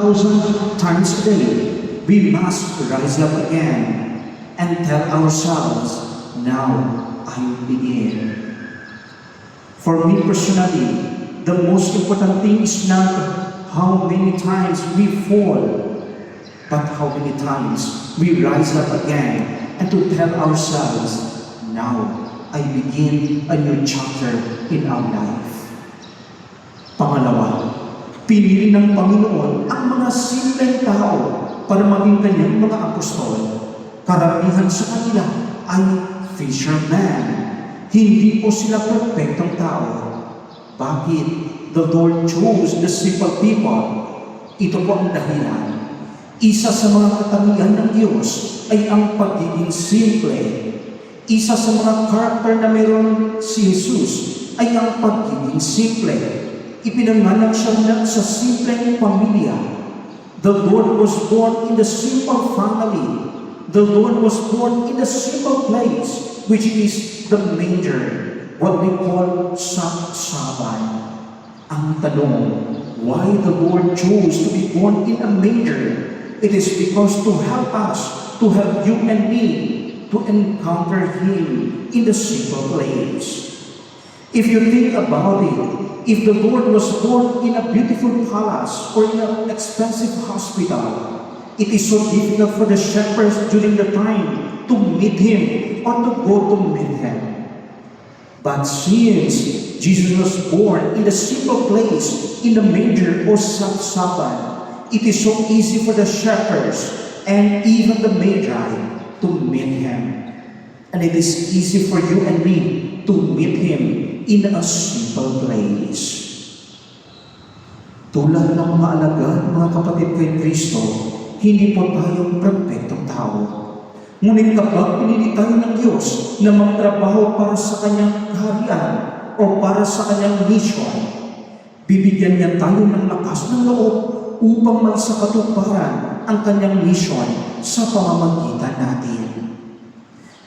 1,000 times a day, we must rise up again and tell ourselves, now I begin. For me personally, the most important thing is not how many times we fall, but how many times we rise up again and to tell ourselves, now I begin a new chapter in our life. Pangalawa, pinili ng Panginoon ang mga simpleng tao para maging kanyang mga apostol. Karamihan sa kanila ay fisherman. Hindi po sila perfectong tao. Bakit? The Lord chose the simple people. Ito po ang dahilan. Isa sa mga katangian ng Diyos ay ang pagiging simple. Isa sa mga karakter na meron si Jesus ay ang pagiging simple. Ipinanganak siya sa simpleng pamilya. The Lord was born in the simple family. The Lord was born in the simple place, which is the manger, what we call saksaban. Ang tanong, why the Lord chose to be born in a manger? It is because to help us, to help you and me, to encounter Him in the simple place. If you think about it, if the Lord was born in a beautiful palace or in an expensive hospital, it is so difficult for the shepherds during the time to meet Him or to go to meet Him. But since Jesus was born in a simple place, in the manger or saksaban, it is so easy for the shepherds and even the magi to meet Him. And it is easy for you and me to meet Him in a simple place. Tulad ng mga alagad, mga kapatid kay Kristo, hindi po tayo perfectong tao. Ngunit kapag pinili tayo ng Diyos na magtrabaho para sa Kanyang kaharian o para sa Kanyang mission, bibigyan niya tayo ng lakas ng loob upang may sa katuparan ang Kanyang mission sa pamamagitan natin.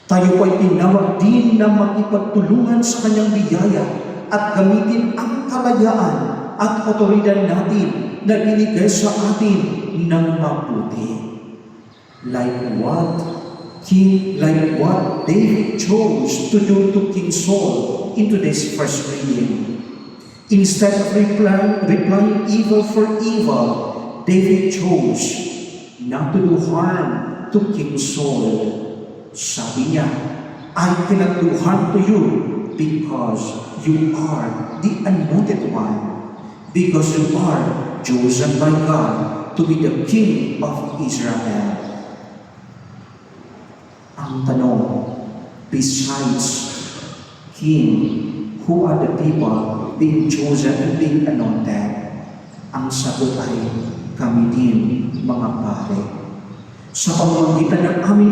Tayo po ay tinawag din na makipagtulungan sa Kanyang biyaya at gamitin ang kalayaan at otoridad natin na binigay sa atin ng mabuti. Like what David chose to do to King Saul in today's first reading. Instead of replying evil for evil, David chose not to do harm to King Saul. Sabi niya, I cannot do harm to you because you are the anointed one, because you are chosen by God to be the King of Israel. Ang tanong, besides King, who are the people being chosen and being anointed? Ang sagot ay, kami din mga pare. Sa pamamagitan ng aming